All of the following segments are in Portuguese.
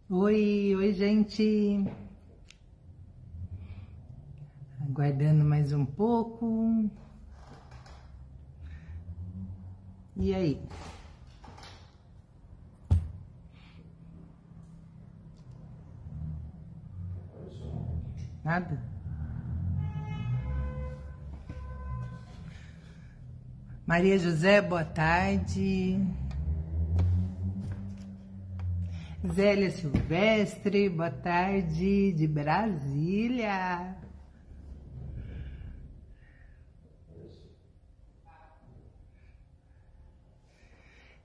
Oi, gente. Aguardando mais um pouco. E aí? Nada? Maria José, boa tarde. Zélia Silvestre, boa tarde, de Brasília.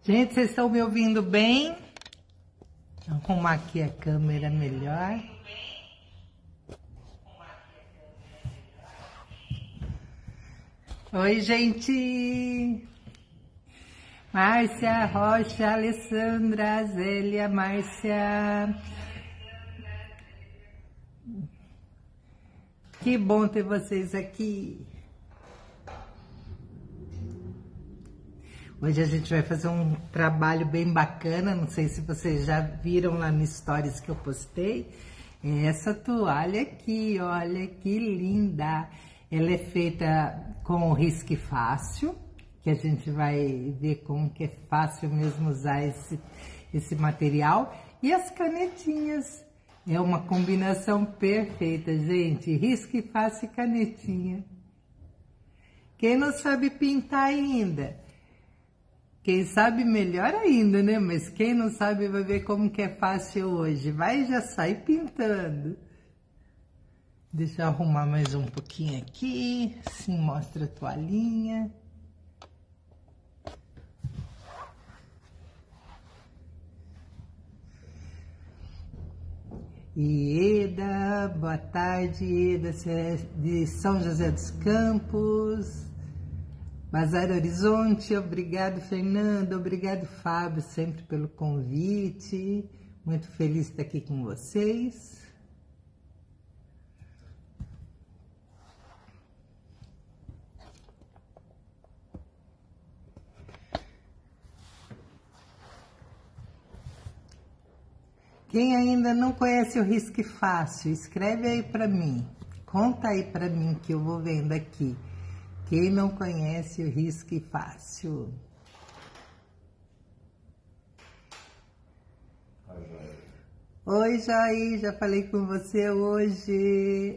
Gente, vocês estão me ouvindo bem? Deixa eu arrumar aqui a câmera melhor. Oi, gente! Márcia Rocha, Alessandra, Zélia, Márcia. Que bom ter vocês aqui. Hoje a gente vai fazer um trabalho bem bacana, não sei se vocês já viram lá no Stories que eu postei. Essa toalha aqui, olha que linda! Ela é feita com o risque fácil, que a gente vai ver como que é fácil mesmo usar esse material. E as canetinhas, é uma combinação perfeita, gente, risque fácil e canetinha. Quem não sabe pintar ainda, quem sabe melhor ainda, né? Mas quem não sabe vai ver como que é fácil hoje, vai e já sai pintando. Deixa eu arrumar mais um pouquinho aqui, assim mostra a toalhinha. Ieda, boa tarde, Ieda, de São José dos Campos, Bazar Horizonte, obrigado Fernando, obrigado Fábio, sempre pelo convite, muito feliz de estar aqui com vocês. Quem ainda não conhece o Risque Fácil, escreve aí para mim, conta aí para mim que eu vou vendo aqui. Quem não conhece o Risque Fácil? Oi, Jair, já falei com você hoje.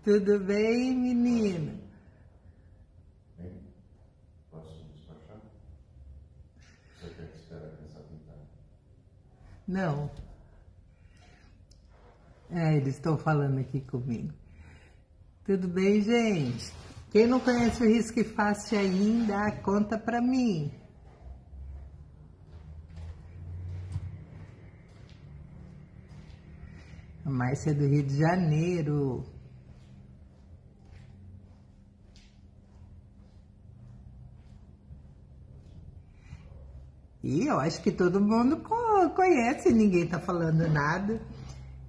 Tudo bem, menino? Posso despachar? Você quer que espere começar a pintar? Não. Eles estão falando aqui comigo. Tudo bem, gente? Quem não conhece o Risque Fácil ainda, conta pra mim. A Márcia é do Rio de Janeiro. E eu acho que todo mundo conhece, ninguém tá falando nada.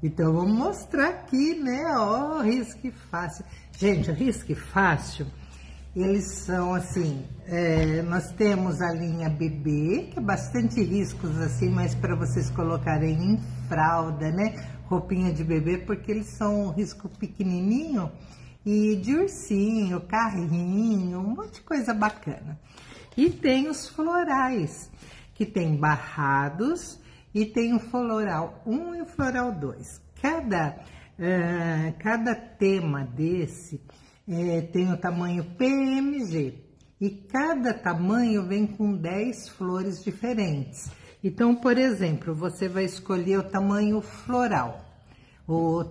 Então, vamos mostrar aqui, né? Ó, Risque Fácil. Gente, o Risque Fácil, eles são assim, nós temos a linha bebê, que é bastante riscos assim, mas para vocês colocarem em fralda, né? Roupinha de bebê, porque eles são um risco pequenininho e de ursinho, carrinho, um monte de coisa bacana. E tem os florais, que tem barrados, e tem o floral 1 e o floral 2. Cada tema desse tem o tamanho PMG. E cada tamanho vem com 10 flores diferentes. Então, por exemplo, você vai escolher o tamanho floral. O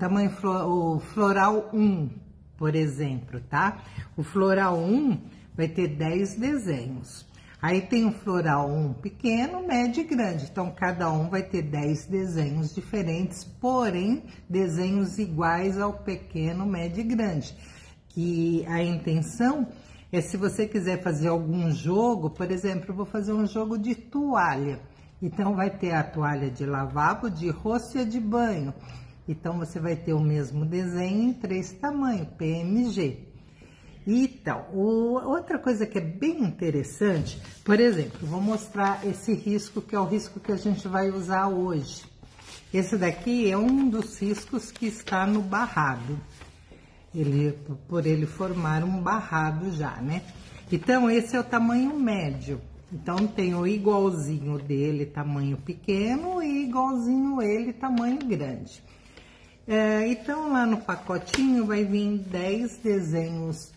floral 1, por exemplo, tá? O floral 1 vai ter 10 desenhos. Aí tem o floral 1 pequeno, médio e grande. Então, cada um vai ter 10 desenhos diferentes, porém, desenhos iguais ao pequeno, médio e grande. Que a intenção é, se você quiser fazer algum jogo, por exemplo, eu vou fazer um jogo de toalha. Então, vai ter a toalha de lavabo, de rosto e a de banho. Então, você vai ter o mesmo desenho em 3 tamanhos, PMG. Então, outra coisa que é bem interessante, por exemplo, vou mostrar esse risco, que é o risco que a gente vai usar hoje. Esse daqui é um dos riscos que está no barrado. Por ele formar um barrado já, né? Então, esse é o tamanho médio. Então, tem o igualzinho dele, tamanho pequeno, e igualzinho ele, tamanho grande. Então, lá no pacotinho vai vir 10 desenhos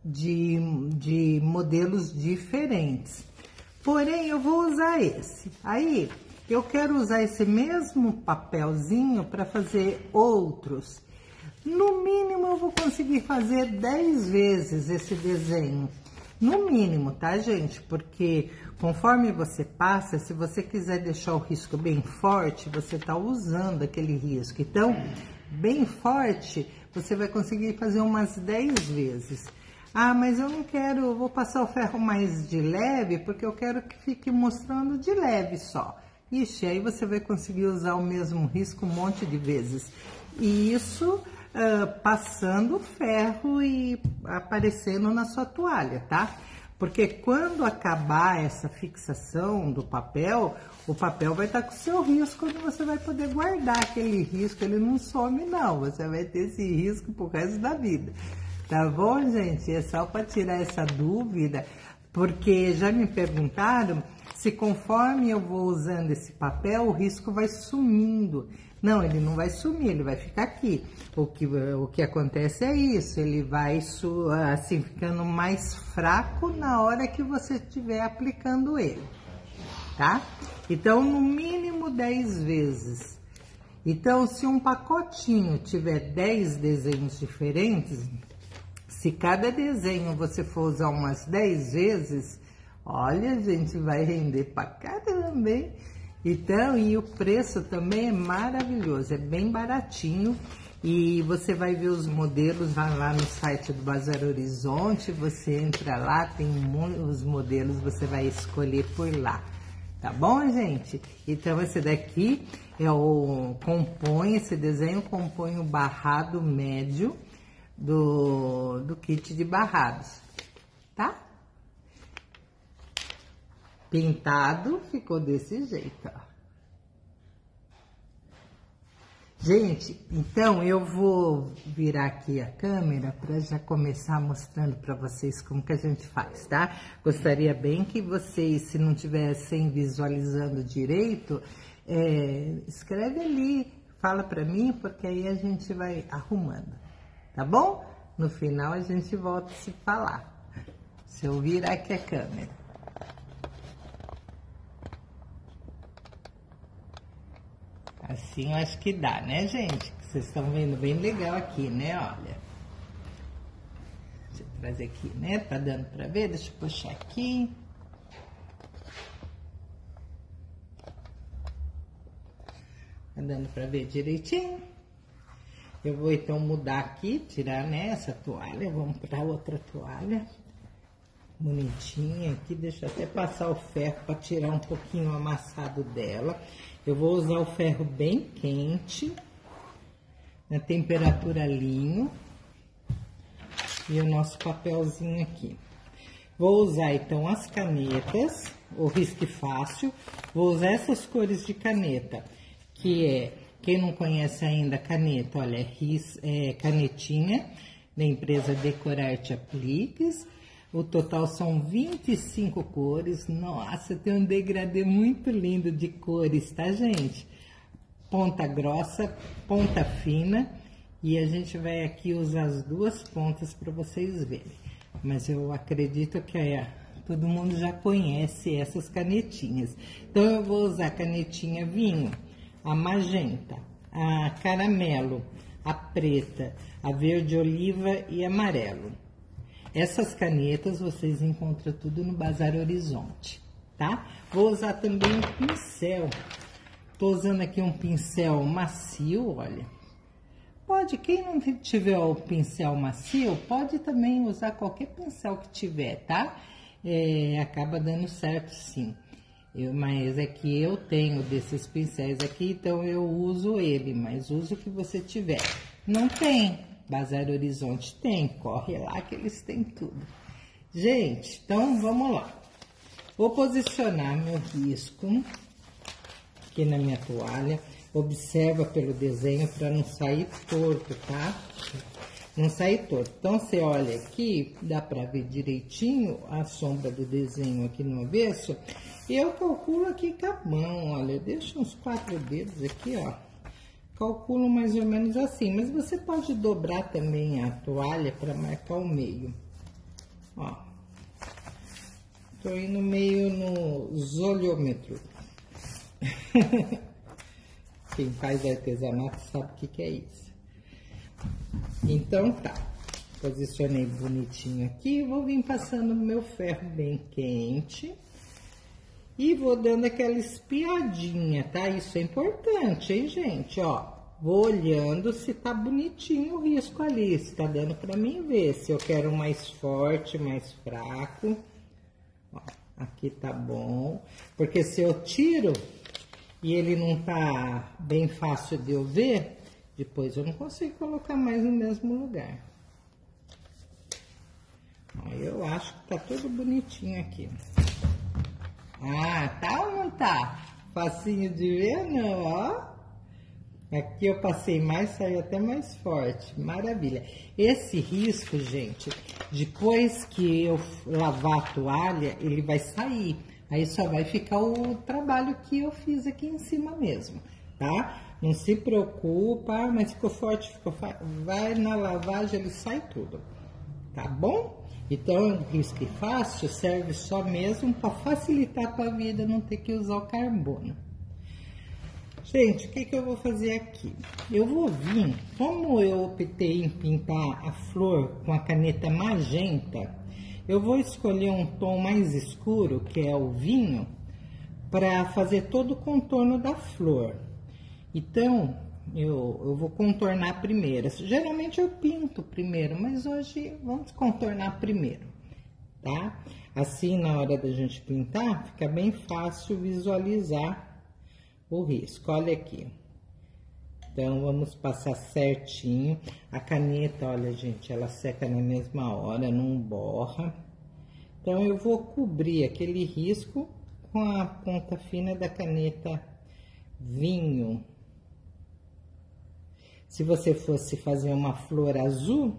de modelos diferentes. Porém, eu vou usar esse. Aí, eu quero usar esse mesmo papelzinho para fazer outros. No mínimo, eu vou conseguir fazer 10 vezes esse desenho. No mínimo, tá, gente? Porque conforme você passa, se você quiser deixar o risco bem forte, você tá usando aquele risco. Então, bem forte, você vai conseguir fazer umas 10 vezes. Ah, mas eu não quero, eu vou passar o ferro mais de leve, porque eu quero que fique mostrando de leve só. Ixi, aí você vai conseguir usar o mesmo risco um monte de vezes. E isso passando o ferro e aparecendo na sua toalha, tá? Porque quando acabar essa fixação do papel, o papel vai estar com o seu risco e você vai poder guardar aquele risco, ele não some não, você vai ter esse risco pro resto da vida. Tá bom, gente? É só para tirar essa dúvida, porque já me perguntaram se conforme eu vou usando esse papel, o risco vai sumindo. Não, ele não vai sumir, ele vai ficar aqui. O que acontece é isso, ele vai assim, ficando mais fraco na hora que você estiver aplicando ele, tá? Então, no mínimo 10 vezes. Então, se um pacotinho tiver 10 desenhos diferentes, se cada desenho você for usar umas 10 vezes, olha, gente, vai render pra caramba, hein? Então, e o preço também é maravilhoso, é bem baratinho. E você vai ver os modelos lá no site do Bazar Horizonte, você entra lá, tem os modelos, você vai escolher por lá. Tá bom, gente? Então, esse daqui esse desenho compõe o barrado médio do kit de barrados, tá? Pintado, ficou desse jeito, ó. Gente, então eu vou virar aqui a câmera para já começar mostrando para vocês como que a gente faz, tá? Gostaria bem que vocês, se não tivessem visualizando direito, escreve ali, fala para mim, porque aí a gente vai arrumando, tá bom? No final a gente volta a se falar. Se eu virar aqui a câmera. Assim eu acho que dá, né, gente? Vocês estão vendo bem legal aqui, né? Olha. Deixa eu trazer aqui, né? Tá dando pra ver? Deixa eu puxar aqui. Tá dando pra ver direitinho? Eu vou então mudar aqui, tirar, né, essa toalha. Vamos pra outra toalha. Bonitinha aqui. Deixa eu até passar o ferro pra tirar um pouquinho o amassado dela. Eu vou usar o ferro bem quente, na temperatura linho, e o nosso papelzinho aqui. Vou usar então as canetas, o Risque Fácil, vou usar essas cores de caneta, que é, quem não conhece ainda a caneta, olha, é canetinha, da empresa Decorarte Apliques. O total são 25 cores. Nossa, tem um degradê muito lindo de cores, tá, gente? Ponta grossa, ponta fina. E a gente vai aqui usar as duas pontas para vocês verem. Mas eu acredito que todo mundo já conhece essas canetinhas. Então, eu vou usar a canetinha vinho, a magenta, a caramelo, a preta, a verde oliva e amarelo. Essas canetas vocês encontram tudo no Bazar Horizonte, tá? Vou usar também um pincel. Tô usando aqui um pincel macio, olha. Pode, quem não tiver o pincel macio, pode também usar qualquer pincel que tiver, tá? Acaba dando certo sim. Mas é que eu tenho desses pincéis aqui, então eu uso ele, mas uso o que você tiver. Não tem Bazar Horizonte, tem, corre lá que eles têm tudo. Gente, então vamos lá. Vou posicionar meu risco aqui na minha toalha. observa pelo desenho para não sair torto, tá? Não sair torto. Então, você olha aqui, dá para ver direitinho a sombra do desenho aqui no avesso. E eu calculo aqui com a mão, olha, eu deixo uns 4 dedos aqui, ó. Calculo mais ou menos assim, mas você pode dobrar também a toalha para marcar o meio. Ó, tô indo meio no zoliômetro. Quem faz artesanato sabe o que é isso. Então tá, posicionei bonitinho aqui, vou vir passando meu ferro bem quente. E vou dando aquela espiadinha, tá? Isso é importante, hein, gente? Ó, vou olhando se tá bonitinho o risco ali, se tá dando pra mim ver, se eu quero mais forte, mais fraco. Ó, aqui tá bom, porque se eu tiro e ele não tá bem fácil de eu ver, depois eu não consigo colocar mais no mesmo lugar. Ó, eu acho que tá tudo bonitinho aqui. Ah, tá ou não tá? Facinho de ver, não, ó. Aqui eu passei mais, saiu até mais forte. Maravilha. Esse risco, gente, depois que eu lavar a toalha, ele vai sair. Aí só vai ficar o trabalho que eu fiz aqui em cima mesmo, tá? Não se preocupa, mas ficou forte, vai na lavagem, ele sai tudo, tá bom? Então, o risco fácil serve só mesmo para facilitar a tua vida, não ter que usar o carbono. Gente, o que eu vou fazer aqui? Eu vou vir, como eu optei em pintar a flor com a caneta magenta, eu vou escolher um tom mais escuro, que é o vinho, para fazer todo o contorno da flor. Então, eu vou contornar primeiro. Geralmente eu pinto primeiro, mas hoje vamos contornar primeiro, tá? Assim, na hora da gente pintar, fica bem fácil visualizar o risco. Olha aqui. Então, vamos passar certinho. A caneta, olha, gente, ela seca na mesma hora, não borra. Então, eu vou cobrir aquele risco com a ponta fina da caneta vinho. Se você fosse fazer uma flor azul,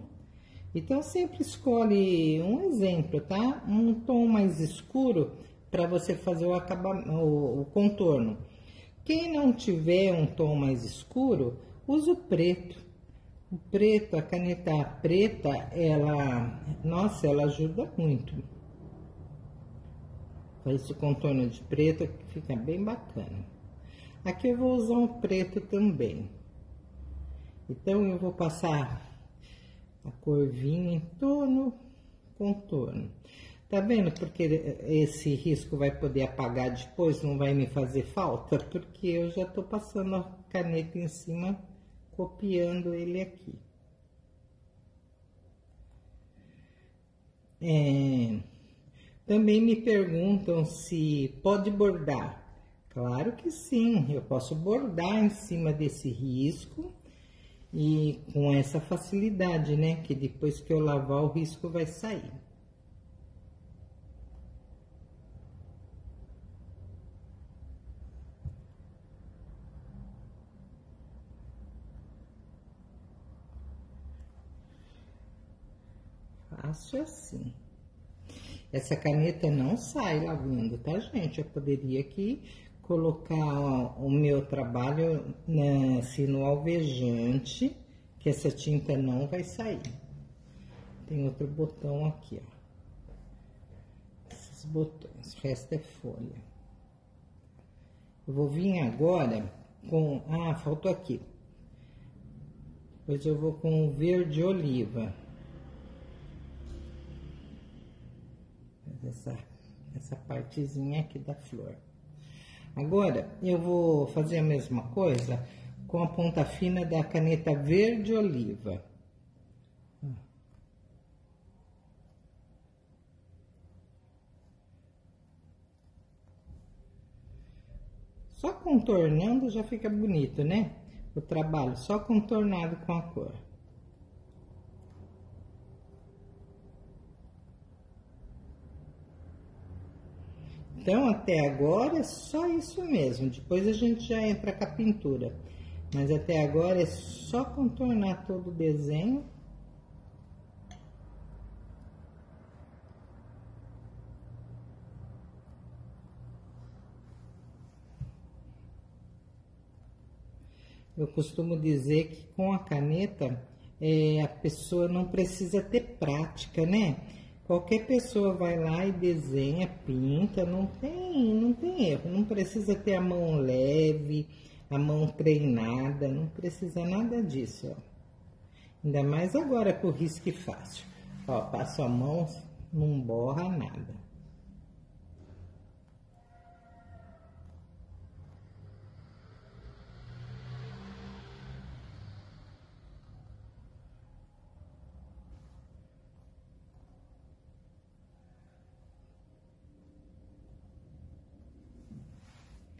então sempre escolhe um exemplo, tá? Um tom mais escuro para você fazer o contorno. Quem não tiver um tom mais escuro, usa o preto. O preto, a caneta preta, nossa, ela ajuda muito. Faz esse contorno de preto que fica bem bacana. Aqui eu vou usar um preto também. Então, eu vou passar a cor vinho em todo contorno. Tá vendo? Porque esse risco vai poder apagar depois, não vai me fazer falta, porque eu já tô passando a caneta em cima, copiando ele aqui. Também me perguntam se pode bordar. Claro que sim, eu posso bordar em cima desse risco. E com essa facilidade, né? Que depois que eu lavar, o risco vai sair. Faço assim. Essa caneta não sai lavando, tá, gente? Eu poderia aqui colocar o meu trabalho assim, no alvejante, que essa tinta não vai sair. Tem outro botão aqui, ó. Esses botões, o resto é folha. Eu vou vir agora com... Ah, faltou aqui. Depois eu vou com o verde oliva. Essa partezinha aqui da flor. Agora, eu vou fazer a mesma coisa com a ponta fina da caneta verde oliva. Só contornando já fica bonito, né? O trabalho só contornado com a cor. Então, até agora é só isso mesmo. Depois a gente já entra com a pintura. Mas até agora é só contornar todo o desenho. Eu costumo dizer que com a caneta a pessoa não precisa ter prática, né? Qualquer pessoa vai lá e desenha, pinta, não tem erro. Não precisa ter a mão leve, a mão treinada, não precisa nada disso, ó. Ainda mais agora com o risque fácil. Ó, passo a mão, não borra nada.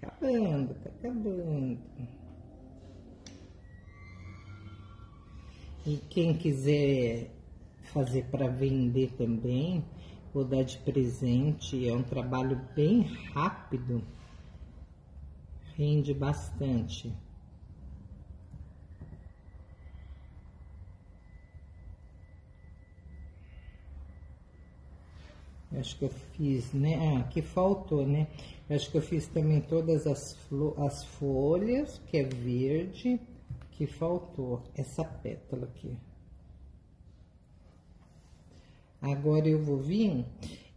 Acabando, tá acabando. E quem quiser fazer para vender também, ou dar de presente, é um trabalho bem rápido, rende bastante. Acho que eu fiz, né? Ah, aqui faltou, né? Acho que eu fiz também todas as folhas, que é verde, que faltou essa pétala aqui. Agora eu vou vir...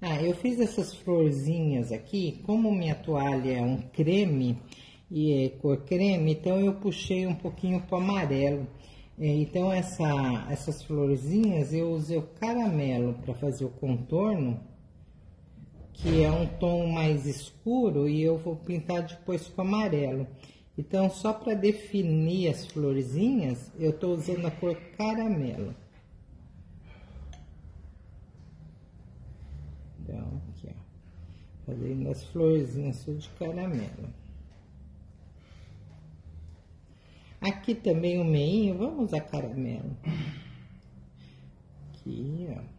Ah, eu fiz essas florzinhas aqui, como minha toalha é um creme, e é cor creme, então eu puxei um pouquinho pro amarelo. Então essas florzinhas eu usei o caramelo para fazer o contorno, que é um tom mais escuro, e eu vou pintar depois com amarelo. Então, só para definir as florzinhas, eu tô usando a cor caramelo. Então, aqui, ó, fazendo as florzinhas de caramelo. Aqui também o meinho, vamos usar caramelo. Aqui, ó.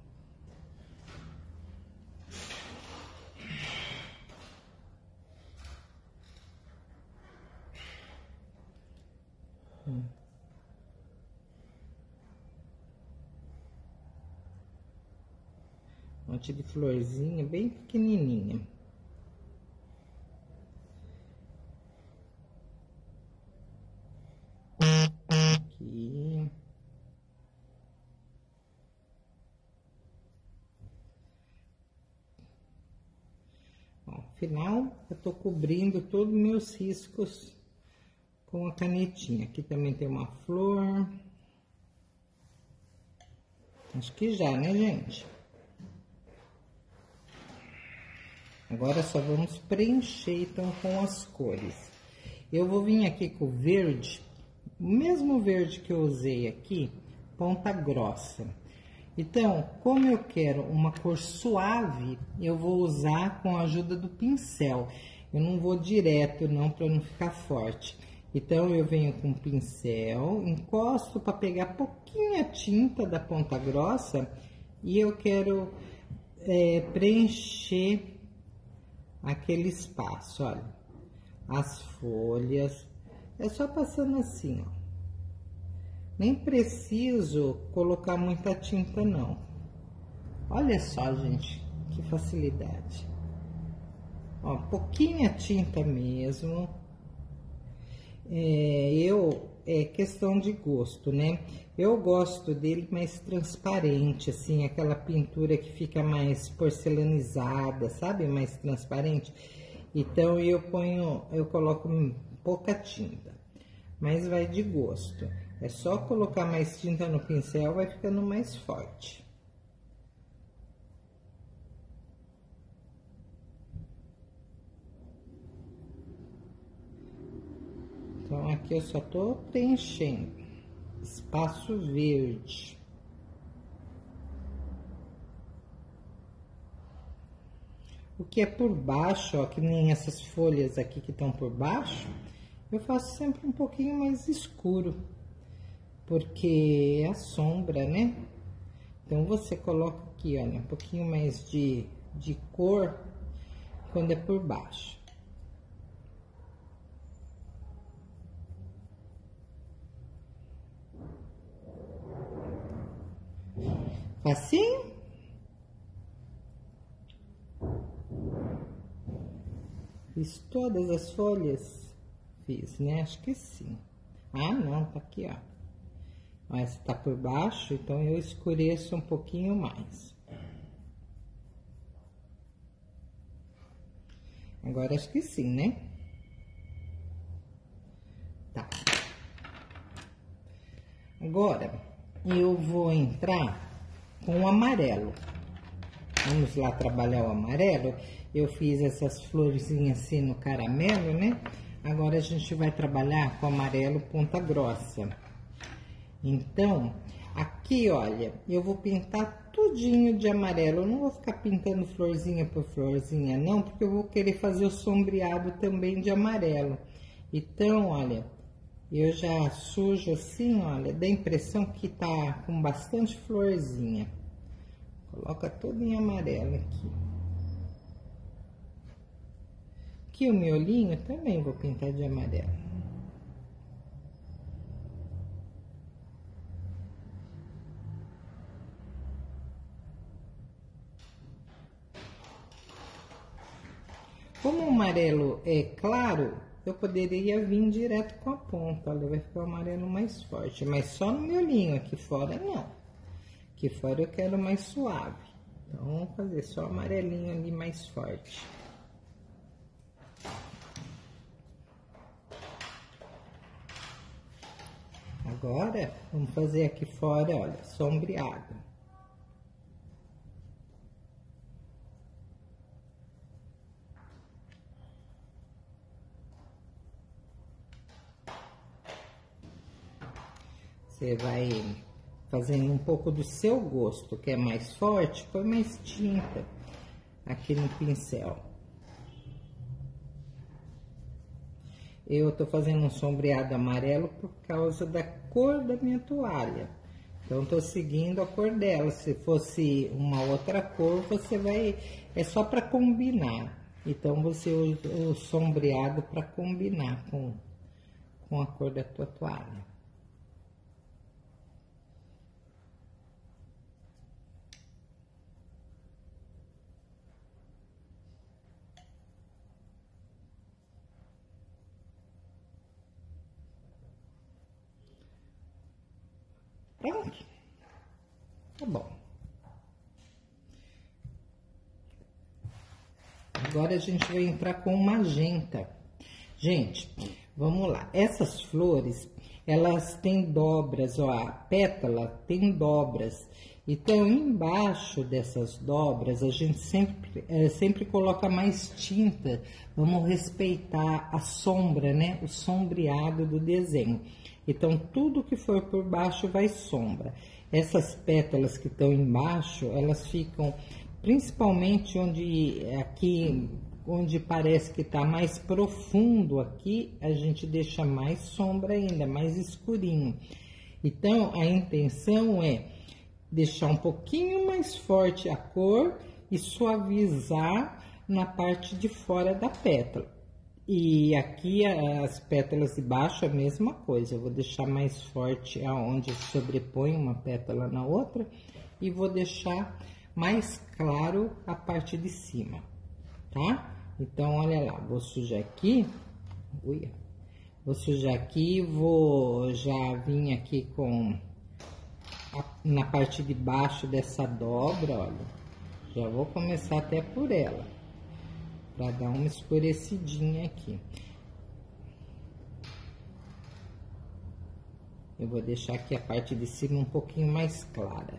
Um monte de florzinha bem pequenininha. Aqui. Bom, afinal, eu tô cobrindo todos os meus riscos com a canetinha. Aqui também tem uma flor. Acho que já, né, gente? Agora só vamos preencher, então, com as cores. Eu vou vir aqui com o verde, o mesmo verde que eu usei aqui, ponta grossa. Então, como eu quero uma cor suave, eu vou usar com a ajuda do pincel. Eu não vou direto, não, para não ficar forte. Então, eu venho com o pincel, encosto para pegar pouquinha tinta da ponta grossa e eu quero preencher aquele espaço, olha, as folhas, é só passando assim, ó. Nem preciso colocar muita tinta, não. Olha só, gente, que facilidade. Ó, pouquinha tinta mesmo. É questão de gosto, né? Eu gosto dele mais transparente, assim, aquela pintura que fica mais porcelanizada, sabe? Mais transparente. Então, eu coloco pouca tinta, mas vai de gosto. É só colocar mais tinta no pincel, vai ficando mais forte. Então, aqui eu só tô preenchendo espaço verde. O que é por baixo, ó, que nem essas folhas aqui que estão por baixo, eu faço sempre um pouquinho mais escuro, porque é a sombra, né? Então, você coloca aqui, olha, um pouquinho mais de cor, quando é por baixo. Facinho? Fiz todas as folhas? Fiz, né? Acho que sim. Ah, não, tá aqui, ó. Mas tá por baixo, então eu escureço um pouquinho mais. Agora acho que sim, né? Tá. Agora eu vou entrar com o amarelo. Vamos lá trabalhar o amarelo. Eu fiz essas florzinhas assim no caramelo, né? Agora a gente vai trabalhar com amarelo ponta grossa. Então, aqui, olha, eu vou pintar tudinho de amarelo. Eu não vou ficar pintando florzinha por florzinha, não, porque eu vou querer fazer o sombreado também de amarelo. Então, olha, eu já sujo assim, olha, dá a impressão que tá com bastante florzinha. Coloca tudo em amarelo aqui. Aqui o miolinho também vou pintar de amarelo. Como o amarelo é claro, eu poderia vir direto com a ponta, olha, vai ficar o amarelo mais forte, mas só no miolinho, aqui fora não. Aqui fora eu quero mais suave, então vamos fazer só o amarelinho ali mais forte. Agora, vamos fazer aqui fora, olha, sombreado. Você vai fazendo um pouco do seu gosto, que é mais forte, põe mais tinta aqui no pincel. Eu tô fazendo um sombreado amarelo por causa da cor da minha toalha. Então, tô seguindo a cor dela. Se fosse uma outra cor, você vai... É só para combinar. Então, você usa o sombreado para combinar com a cor da tua toalha. Pronto. Tá bom. Agora a gente vai entrar com magenta. Gente, vamos lá. Essas flores, elas têm dobras, ó, a pétala tem dobras. Então, embaixo dessas dobras, a gente sempre coloca mais tinta. Vamos respeitar a sombra, né? O sombreado do desenho. Então, tudo que for por baixo vai sombra. Essas pétalas que estão embaixo, elas ficam principalmente onde parece que está mais profundo aqui, a gente deixa mais sombra ainda, mais escurinho. Então, a intenção é deixar um pouquinho mais forte a cor e suavizar na parte de fora da pétala. E aqui as pétalas de baixo a mesma coisa, eu vou deixar mais forte aonde sobrepõe uma pétala na outra e vou deixar mais claro a parte de cima, tá? Então, olha lá, vou sujar aqui, vou já vir aqui na parte de baixo dessa dobra, olha, já vou começar até por ela. Para dar uma escurecidinha aqui. Eu vou deixar aqui a parte de cima um pouquinho mais clara.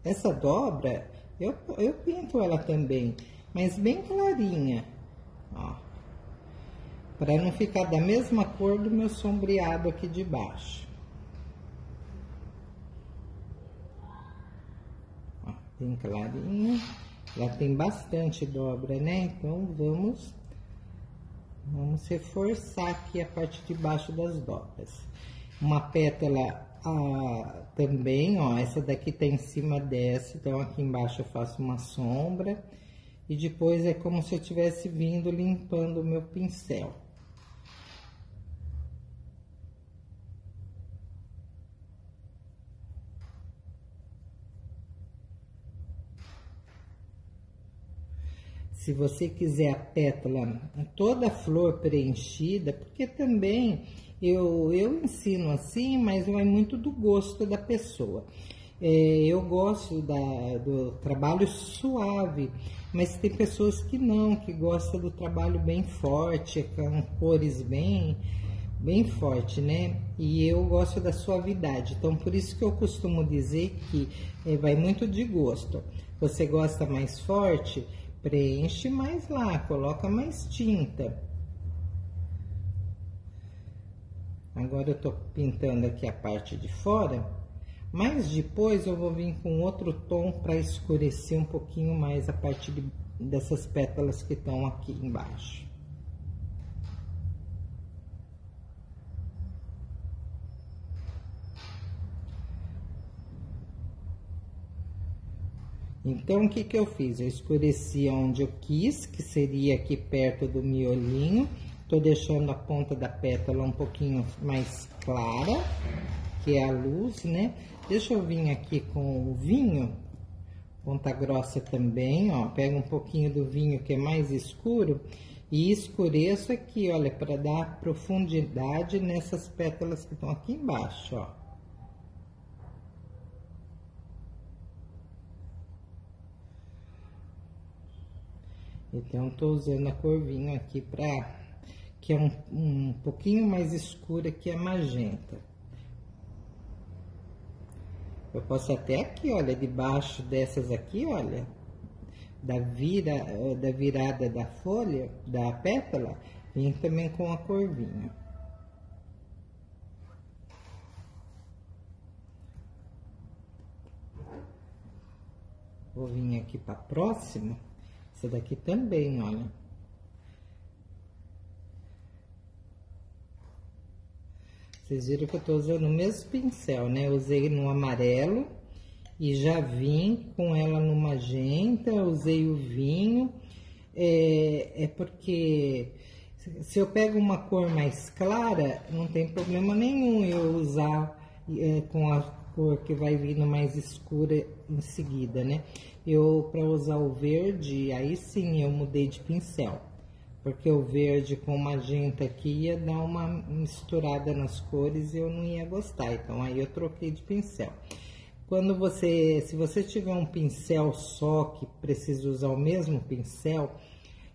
Essa dobra, eu pinto ela também, mas bem clarinha, ó. Para não ficar da mesma cor do meu sombreado aqui de baixo. Bem clarinha, já tem bastante dobra, né? Então, vamos reforçar aqui a parte de baixo das dobras. Uma pétala também, ó, essa daqui tá em cima dessa, então aqui embaixo eu faço uma sombra e depois é como se eu tivesse vindo limpando o meu pincel. Se você quiser a pétala, toda a flor preenchida, porque também eu ensino assim, mas vai muito do gosto da pessoa. Eu gosto do trabalho suave, mas tem pessoas que não, que gostam do trabalho bem forte, com cores bem forte, né? E eu gosto da suavidade, então por isso que eu costumo dizer que vai muito de gosto. Você gosta mais forte? Preenche mais lá, coloca mais tinta. Agora eu tô pintando aqui a parte de fora, mas depois eu vou vir com outro tom para escurecer um pouquinho mais a parte dessas pétalas que estão aqui embaixo. Então, o que que eu fiz? Eu escureci onde eu quis, que seria aqui perto do miolinho. Tô deixando a ponta da pétala um pouquinho mais clara, que é a luz, né? Deixa eu vir aqui com o vinho, ponta grossa também, ó. Pega um pouquinho do vinho que é mais escuro e escureço aqui, olha, para dar profundidade nessas pétalas que estão aqui embaixo, ó. Então, tô usando a cor vinho aqui que é um pouquinho mais escura que a magenta. Eu posso até aqui, olha, debaixo dessas aqui, olha, da virada da folha, da pétala, vir também com a cor vinho. Vou vir aqui para a próxima. Essa daqui também, olha. Vocês viram que eu tô usando o mesmo pincel, né? Eu usei no amarelo e já vim com ela no magenta, usei o vinho. Porque se eu pego uma cor mais clara, não tem problema nenhum eu usar com a cor que vai vindo mais escura em seguida, né? Para usar o verde, aí sim eu mudei de pincel, porque o verde com magenta aqui ia dar uma misturada nas cores e eu não ia gostar, então aí eu troquei de pincel. Se você tiver um pincel só que precisa usar o mesmo pincel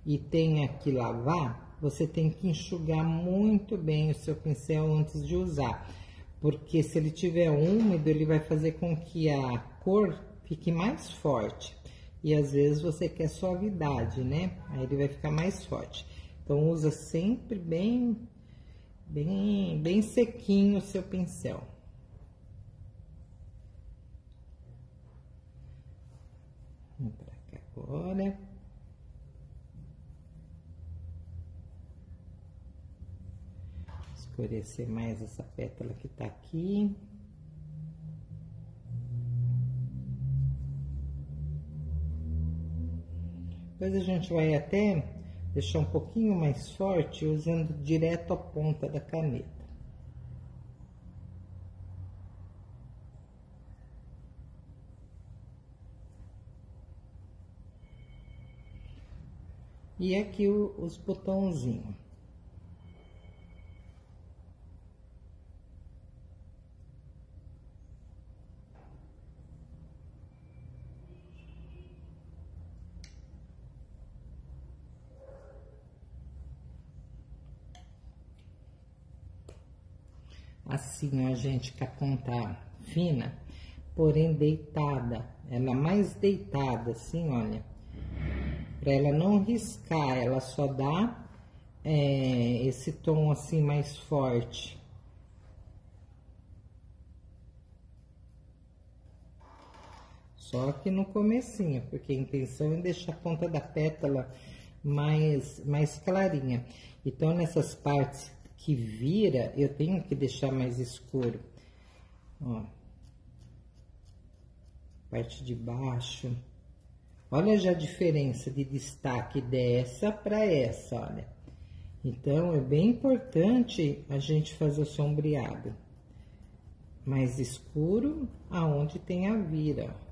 e tenha que lavar, você tem que enxugar muito bem o seu pincel antes de usar, porque se ele tiver úmido, ele vai fazer com que a cor fique mais forte. E às vezes você quer suavidade, né? Aí ele vai ficar mais forte. Então, usa sempre bem sequinho o seu pincel. Vamos pra cá agora. Escurecer mais essa pétala que tá aqui. Depois a gente vai até deixar um pouquinho mais forte usando direto a ponta da caneta. E aqui os botãozinhos. Assim, ó, gente, com a ponta fina, porém deitada. Ela mais deitada, assim, olha. Pra ela não riscar, ela só dá esse tom assim mais forte. Só que no comecinho, porque a intenção é deixar a ponta da pétala mais clarinha. Então, nessas partes que vira, eu tenho que deixar mais escuro. Ó. Parte de baixo. Olha já a diferença de destaque dessa para essa, olha. Então, é bem importante a gente fazer o sombreado mais escuro aonde tem a vira, ó.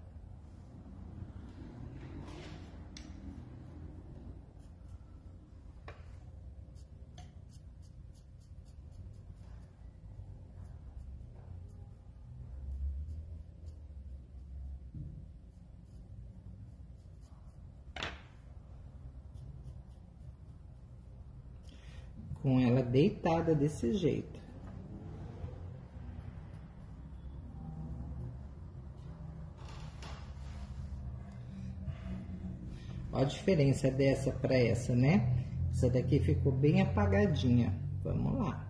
Com ela deitada desse jeito. Olha a diferença dessa para essa, né? Essa daqui ficou bem apagadinha. Vamos lá.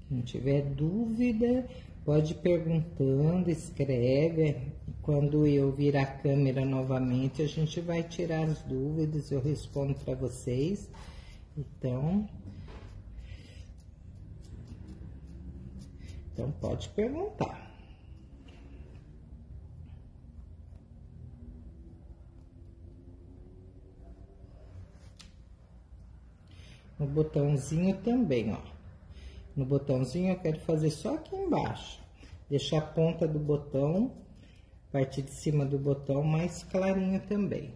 Quem tiver dúvida, pode ir perguntando, escreve. Quando eu virar a câmera novamente, a gente vai tirar as dúvidas, eu respondo para vocês. Então pode perguntar. No botãozinho também, ó. No botãozinho eu quero fazer só aqui embaixo. Deixar a ponta do botão, parte de cima do botão mais clarinho também.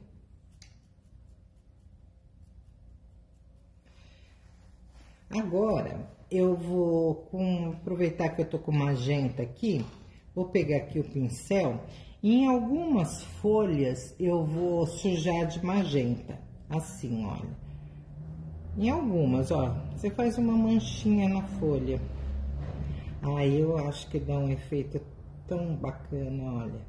Agora, eu vou aproveitar que eu tô com magenta aqui, vou pegar aqui o pincel. Em algumas folhas eu vou sujar de magenta, assim, olha. Em algumas, ó, você faz uma manchinha na folha. Aí eu acho que dá um efeito tão bacana, olha.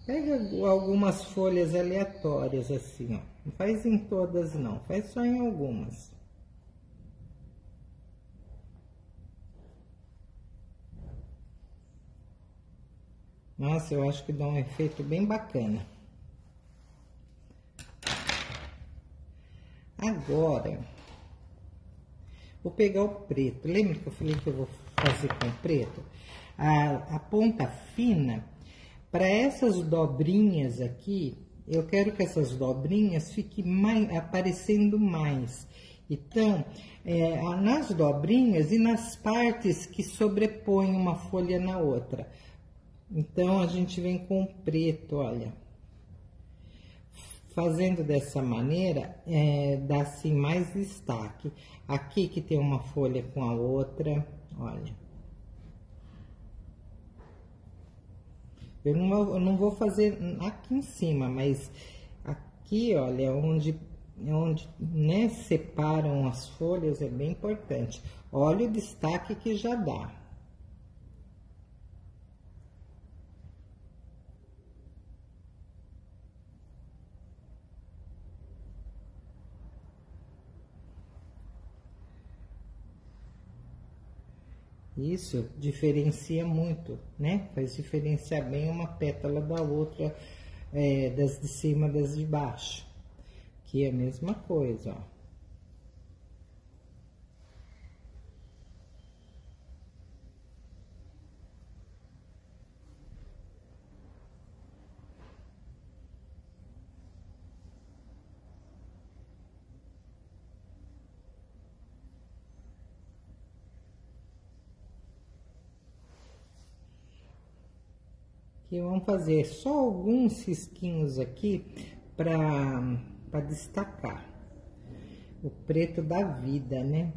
Pega algumas folhas aleatórias assim, ó. Não faz em todas não, faz só em algumas. Nossa, eu acho que dá um efeito bem bacana. Agora, vou pegar o preto. Lembra que eu falei que eu vou fazer com preto? A ponta fina, para essas dobrinhas aqui, eu quero que essas dobrinhas fiquem aparecendo mais. Então, nas dobrinhas e nas partes que sobrepõem uma folha na outra. Então, a gente vem com o preto, olha. Fazendo dessa maneira, dá assim mais destaque. Aqui que tem uma folha com a outra, olha. Eu não vou fazer aqui em cima, mas aqui, olha, onde né, separam as folhas, é bem importante. Olha o destaque que já dá. Isso diferencia muito, né? Faz diferenciar bem uma pétala da outra, das de cima das de baixo. Aqui é a mesma coisa, ó. E vamos fazer só alguns risquinhos aqui para destacar o preto da vida, né?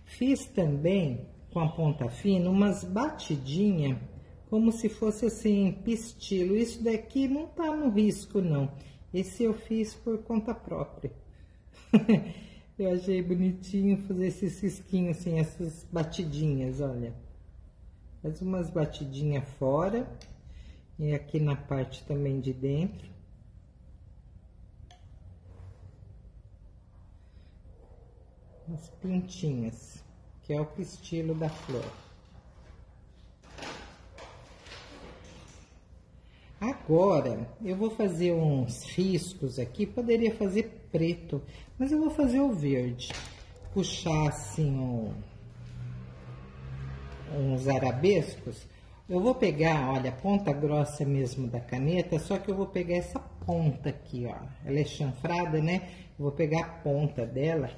Fiz também com a ponta fina umas batidinhas como se fosse assim, pistilo. Isso daqui não tá no risco, não. Esse eu fiz por conta própria. Eu achei bonitinho fazer esses risquinhos, assim, essas batidinhas, olha. Faz umas batidinhas fora e aqui na parte também de dentro. As pintinhas, que é o pistilo da flor. Agora, eu vou fazer uns riscos aqui, poderia fazer preto, mas eu vou fazer o verde. Puxar assim uns arabescos. Eu vou pegar, olha, a ponta grossa mesmo da caneta, só que eu vou pegar essa ponta aqui, ó. Ela é chanfrada, né? Eu vou pegar a ponta dela,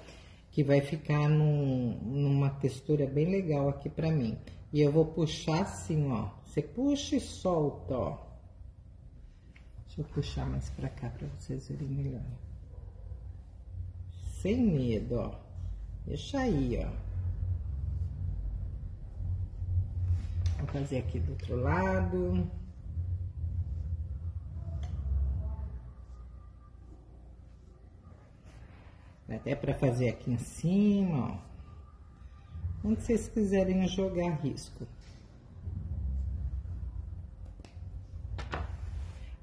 que vai ficar numa textura bem legal aqui pra mim. E eu vou puxar assim, ó. Você puxa e solta, ó. Deixa eu puxar mais pra cá pra vocês verem melhor. Sem medo, ó. Deixa aí, ó. Vou fazer aqui do outro lado. Dá até pra fazer aqui em cima, ó. Onde vocês quiserem jogar risco.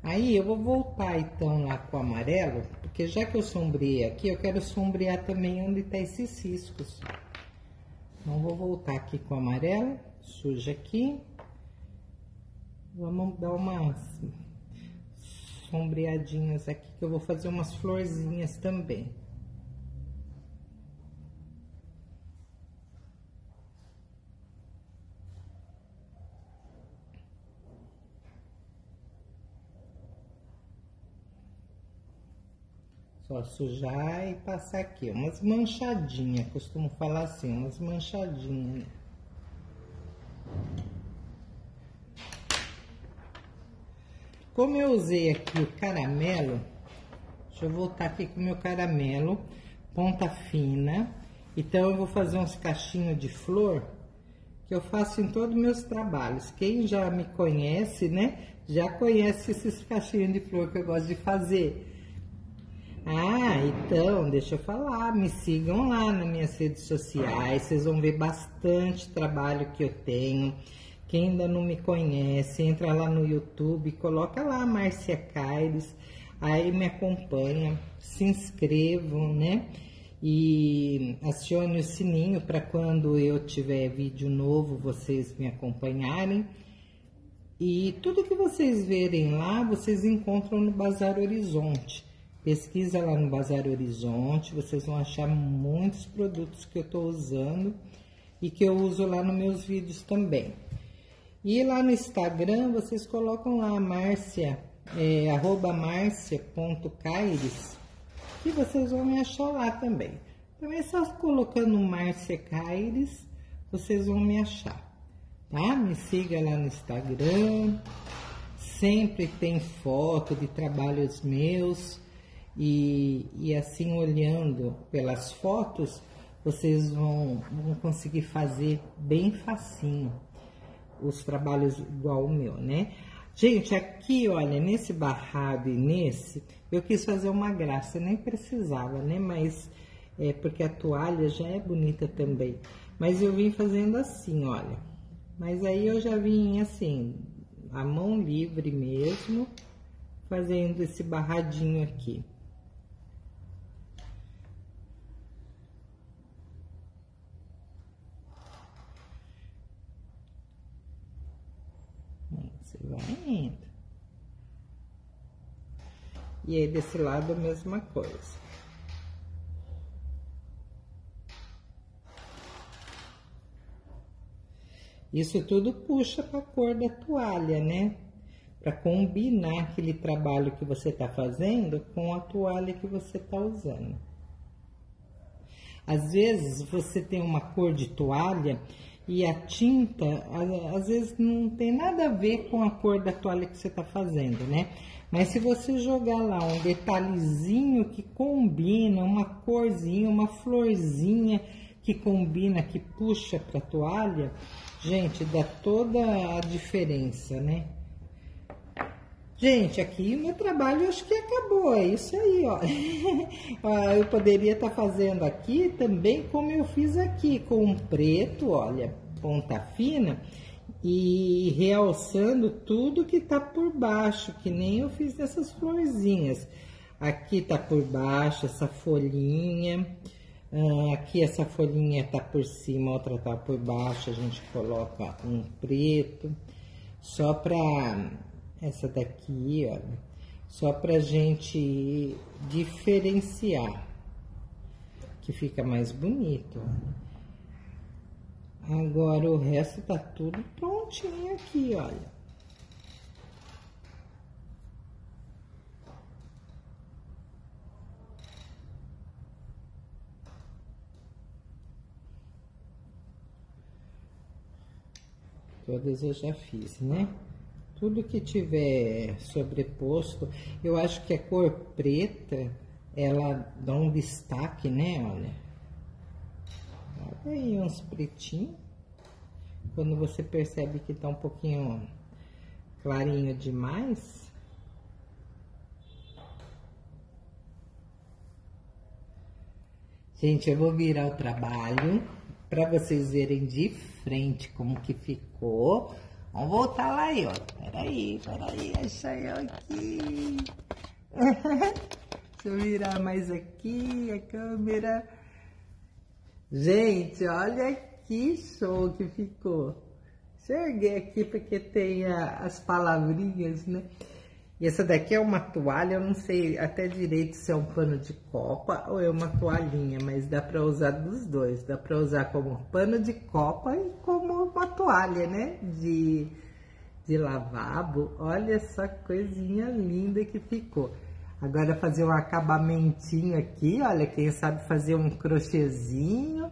Aí, eu vou voltar, então, lá com o amarelo, porque já que eu sombreei aqui, eu quero sombrear também onde tá esses riscos. Então, vou voltar aqui com o amarelo, suja aqui. Vamos dar umas sombreadinhas aqui, que eu vou fazer umas florzinhas também. Só sujar e passar aqui, umas manchadinhas, costumo falar assim, umas manchadinhas, né? Como eu usei aqui o caramelo, deixa eu voltar aqui com o meu caramelo, ponta fina. Então, eu vou fazer uns cachinhos de flor, que eu faço em todos os meus trabalhos. Quem já me conhece, né, já conhece esses cachinhos de flor que eu gosto de fazer. Ah, então, deixa eu falar, me sigam lá nas minhas redes sociais, vocês vão ver bastante trabalho que eu tenho. Quem ainda não me conhece, entra lá no YouTube, coloca lá Márcia Caires, aí me acompanha, se inscrevam, né? E acione o sininho para quando eu tiver vídeo novo, vocês me acompanharem. E tudo que vocês verem lá, vocês encontram no Bazar Horizonte. Pesquisa lá no Bazar Horizonte, vocês vão achar muitos produtos que eu estou usando e que eu uso lá nos meus vídeos também. E lá no Instagram, vocês colocam lá @marcia.caires, que vocês vão me achar lá também. Então, é só colocando Márcia Caires, vocês vão me achar, tá? Me siga lá no Instagram, sempre tem foto de trabalhos meus. E assim, olhando pelas fotos, vocês vão conseguir fazer bem facinho os trabalhos igual o meu, né? Gente, aqui, olha, nesse barrado e nesse, eu quis fazer uma graça, nem precisava, né? Mas, porque a toalha já é bonita também. Mas eu vim fazendo assim, olha. Mas aí eu já vim assim, a mão livre mesmo, fazendo esse barradinho aqui. Vai indo. E aí desse lado a mesma coisa. Isso tudo puxa para a cor da toalha, né? Para combinar aquele trabalho que você tá fazendo com a toalha que você tá usando. Às vezes você tem uma cor de toalha e a tinta, às vezes, não tem nada a ver com a cor da toalha que você está fazendo, né? Mas se você jogar lá um detalhezinho que combina, uma corzinha, uma florzinha, que combina, que puxa pra toalha, gente, dá toda a diferença, né? Gente, aqui o meu trabalho acho que acabou, é isso aí, ó. Eu poderia estar fazendo aqui também como eu fiz aqui, com um preto, olha, ponta fina, e realçando tudo que tá por baixo, que nem eu fiz dessas florzinhas. Aqui tá por baixo essa folhinha, aqui essa folhinha tá por cima, outra tá por baixo, a gente coloca um preto, só pra... Essa daqui, olha, só pra gente diferenciar, que fica mais bonito, ó. Agora o resto tá tudo prontinho aqui, olha. Todas eu já fiz, né? Tudo que tiver sobreposto, eu acho que a cor preta, ela dá um destaque, né? Olha aí uns pretinhos. Quando você percebe que tá um pouquinho clarinho demais. Gente, eu vou virar o trabalho para vocês verem de frente como que ficou. Vamos voltar lá aí, ó. Peraí, achei eu aqui. Deixa eu virar mais aqui a câmera. Gente, olha que show que ficou. Enxerguei aqui porque tem as palavrinhas, né? E essa daqui é uma toalha, eu não sei até direito se é um pano de copa ou é uma toalhinha, mas dá para usar dos dois. Dá para usar como pano de copa e como uma toalha, né? De lavabo. Olha essa coisinha linda que ficou. Agora fazer um acabamentinho aqui, olha, quem sabe fazer um crochêzinho,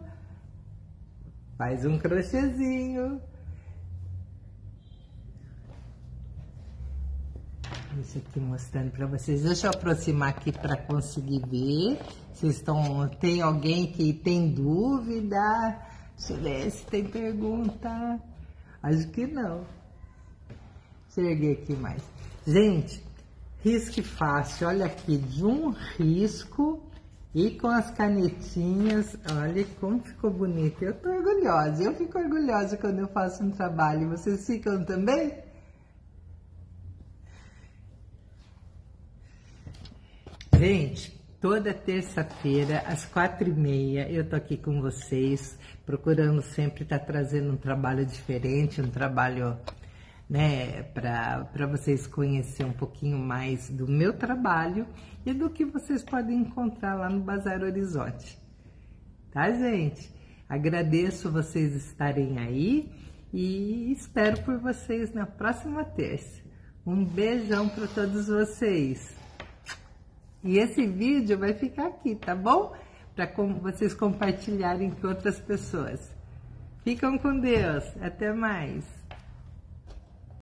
faz um crochêzinho. Isso aqui mostrando para vocês. Deixa eu aproximar aqui para conseguir ver. Vocês estão... Tem alguém que tem dúvida? Deixa eu ver se tem pergunta. Acho que não. Enxerguei aqui mais. Gente, risque fácil. Olha aqui, de um risco e com as canetinhas. Olha como ficou bonito. Eu tô orgulhosa. Eu fico orgulhosa quando eu faço um trabalho. Vocês ficam também? Gente, toda terça-feira, às 4h30, eu tô aqui com vocês, procurando sempre estar trazendo um trabalho diferente, um trabalho, né, para vocês conhecerem um pouquinho mais do meu trabalho e do que vocês podem encontrar lá no Bazar Horizonte. Tá, gente? Agradeço vocês estarem aí e espero por vocês na próxima terça. Um beijão para todos vocês. E esse vídeo vai ficar aqui, tá bom? Para vocês compartilharem com outras pessoas. Ficam com Deus. Até mais.